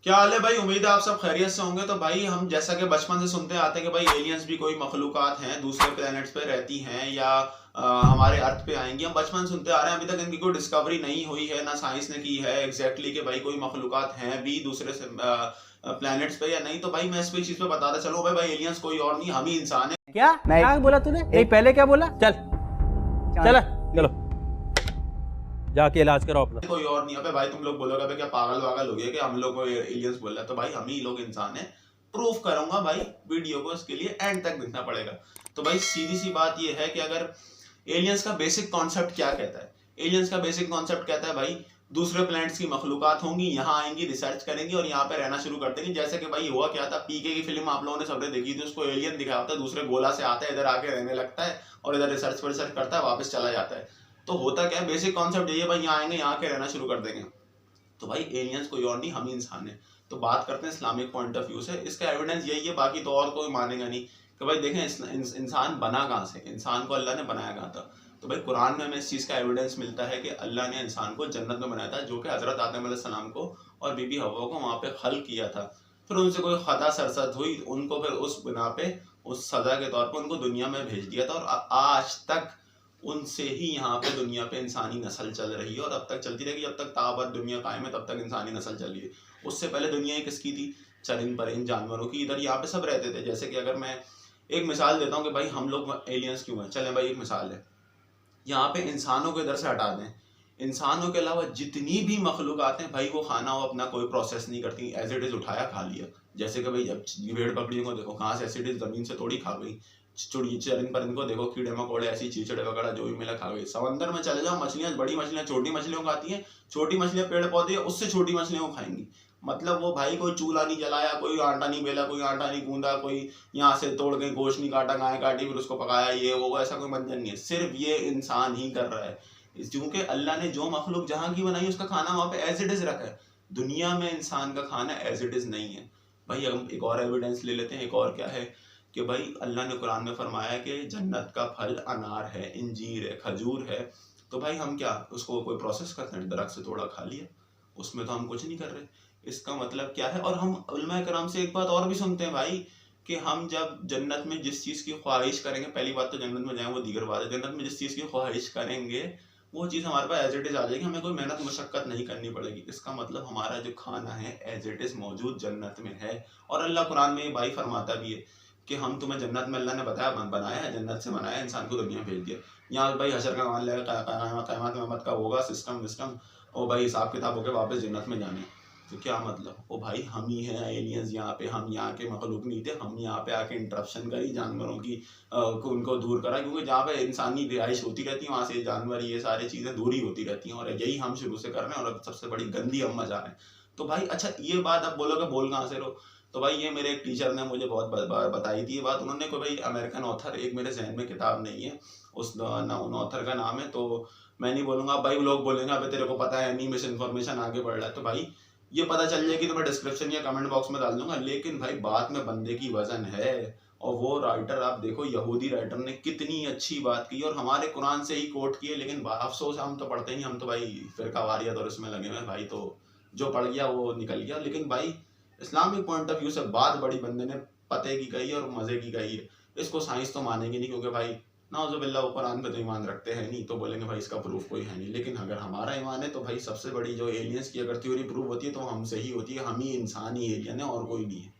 क्या हाल है भाई। उम्मीद है आप सब खैरियत से होंगे। तो भाई हम जैसा कि बचपन से सुनते आते हैं कि भाई एलियंस भी कोई मखलूकात हैं, दूसरे प्लैनेट्स पे रहती हैं या हमारे अर्थ पे आएंगी। हम बचपन से सुनते आ रहे हैं, अभी तक इनकी कोई डिस्कवरी नहीं हुई है, ना साइंस ने की है एग्जैक्टली कि भाई कोई मखलूकात हैं भी दूसरे से प्लैनेट्स पे या नहीं। तो भाई मैं इस चीज पे बताता चलूं भाई एलियंस कोई और नहीं, हम ही इंसान है। क्या क्या बोला तूने? नहीं, पहले क्या बोला? चल चल चलो जाके इलाज कराओ अपना। कोई और नहीं। अबे भाई तुम लोग बोलोगे अबे क्या पागल वागल हो गए कि हम लोग को एलियंस बोल रहा है। तो भाई हम ही लोग इंसान है, प्रूफ करूंगा भाई वीडियो को, इसके लिए एंड तक देखना पड़ेगा। तो भाई सीधी सी बात ये है कि अगर एलियंस का बेसिक कॉन्सेप्ट क्या कहता है, एलियंस का बेसिक कॉन्सेप्ट कहता है भाई दूसरे प्लैनेट्स की मखलूकात होंगी, यहाँ आएंगी, रिसर्च करेंगी और यहाँ पे रहना शुरू कर देंगी। जैसे कि भाई हुआ क्या था, पीके की फिल्म आप लोगों ने सबने देखी थी, उसको एलियन दिखाया होता है, दूसरे गोला से आता है, इधर आके रहने लगता है और इधर रिसर्च करता है, वापस चला जाता है। तो होता क्या है, बेसिक कॉन्सेप्ट यही है भाई, यहाँ आएंगे, यहाँ के रहना शुरू कर देंगे। तो भाई एलियंस कोई और नहीं, हम ही इंसान है। तो बात करते हैं इस्लामिक पॉइंट ऑफ व्यू से, इसका एविडेंस यही है, बाकी तो और कोई मानेगा नहीं कि भाई देखें इंसान बना कहाँ से, इंसान को अल्लाह ने बनाया कहाँ था। तो भाई कुरान में हमें इस चीज़ का एविडेंस मिलता है कि अल्लाह ने इंसान को जन्नत में बनाया था, जो कि हजरत आदम अलैहिस्सलाम को और बीबी हव्वा को वहाँ पे खल किया था। फिर उनसे कोई खता सरसद हुई, उनको फिर उस बिना पे उस सजा के तौर पर उनको दुनिया में भेज दिया था। और आज तक उनसे ही यहाँ पे दुनिया पे इंसानी नस्ल चल रही है और अब तक चलती रहेगी, जब तक ताबत दुनिया कायम है तब तक इंसानी नस्ल चल रही है। उससे पहले दुनिया ही किसकी थी? चरिंद परिंद जानवरों की। इधर यहाँ पे सब रहते थे। जैसे कि अगर मैं एक मिसाल देता हूँ कि भाई हम लोग एलियंस क्यों हैं, चलें भाई एक मिसाल है, यहाँ पे इंसानों को इधर से हटा दें, इंसानों के अलावा जितनी भी मखलूकात हैं भाई वो खाना वो अपना कोई प्रोसेस नहीं करती, एज इट इज उठाया खा लिया। जैसे कि भाई अब भेड़ बकरियों को देखो कहाँ से एज इट इज जमीन से तोड़ी खा गई, चिड़ी चरिंद परिंद को देखो, कीड़े मकोड़े ऐसी चीचड़े वगैरह जो भी मिला खा गई। समंदर में चले जाओ, मछलियां, बड़ी मछलियां छोटी मछलियों को खाती हैं, छोटी मछलियां पेड़ पौधे उससे छोटी मछलियों को खाएंगी। मतलब वो भाई कोई चूल्हा नहीं जलाया, कोई आटा नहीं बेला, कोई आटा नहीं गूंदा, कोई यहाँ से तोड़ के गोश्त नहीं काटा, गाय काटी फिर उसको पकाया, ये वो ऐसा कोई मंजर नहीं है, सिर्फ ये इंसान ही कर रहा है। क्योंकि अल्लाह ने जो मखलूक जहाँ की बनाई उसका खाना वहाँ पे एज इट इज रखा है। दुनिया में इंसान का खाना एज इट इज नहीं है। भाई हम एक और एविडेंस ले लेते हैं। एक और क्या है कि भाई अल्लाह ने कुरान में फरमाया कि जन्नत का फल अनार है, इंजीर है, खजूर है। तो भाई हम क्या उसको कोई प्रोसेस करते हैं? दरख्त से तोड़ा खा लिया, उसमें तो हम कुछ नहीं कर रहे। इसका मतलब क्या है? और हम उलमा कराम से एक बात और भी सुनते हैं भाई कि हम जब जन्नत में जिस चीज़ की ख्वाहिश करेंगे, पहली बात तो जन्नत में जाएं वो दीगर बात है, जन्नत में जिस चीज़ की ख्वाहिश करेंगे वो चीज़ हमारे पास एज इट इज़ आ जाएगी, हमें कोई मेहनत मशक्क़त नहीं करनी पड़ेगी। इसका मतलब हमारा जो खाना है एज इट इज़ मौजूद जन्नत में है। और अल्लाह कुरान में ये भाई फरमाता भी है कि हम तुम्हें जन्नत में, अल्लाह ने बताया बनाया है, जन्नत से बनाया, इंसान को दुनिया भेज दिया। यहाँ भाई हशर का मान लेगा, क़यामत का होगा सिस्टम विस्टम, और भाई हिसाब किताब होकर वापस जन्नत में जाने। तो क्या मतलब, वो भाई हम ही हैं एलियंस यहाँ पे, हम यहाँ के मखलूक नहीं थे, हम यहाँ पे आके इंटरप्शन करी जानवरों की को उनको दूर करा, क्योंकि जहाँ पे इंसानी रिहाइश होती रहती है वहाँ से जानवर ये सारी चीज़ें दूर ही होती रहती हैं, और यही हम शुरू से कर रहे हैं और अब सबसे बड़ी गंदी हम मजा रहे हैं। तो भाई अच्छा ये बात अब बोलोगे बोल कहाँ से रहो, तो भाई ये मेरे एक टीचर ने मुझे बहुत बार बताई थी ये बात। उन्होंने कोई भाई अमेरिकन ऑथर, एक मेरे जहन में किताब नहीं है उस उन ऑथर का नाम है, तो मैं नहीं बोलूँगा। भाई लोग बोलेंगे अबे तेरे को पता है नहीं, मिस इन्फॉर्मेशन आगे बढ़ रहा है। तो भाई ये पता चल जाएगी तो मैं डिस्क्रिप्शन या कमेंट बॉक्स में डाल दूंगा। लेकिन भाई बात में बंदे की वजन है। और वो राइटर आप देखो, यहूदी राइटर ने कितनी अच्छी बात की और हमारे कुरान से ही कोट किए। लेकिन अफसोस हम तो पढ़ते नहीं, हम तो भाई फिरका वारियत और इसमें लगे हुए भाई, तो जो पढ़ गया वो निकल गया। लेकिन भाई इस्लामिक पॉइंट ऑफ व्यू से बात बड़ी बंदे ने पते की कही और मजे की कही है। इसको साइंस तो मानेगी नहीं, क्योंकि भाई नाउजुबिल्लाह वो कुरान पे तो ईमान रखते हैं नहीं, तो बोलेंगे भाई इसका प्रूफ कोई है नहीं। लेकिन अगर हमारा ईमान है तो भाई सबसे बड़ी जो एलियंस की अगर थ्योरी प्रूव होती है तो हमसे ही होती है, हम ही इंसान ही एलियन है और कोई नहीं है।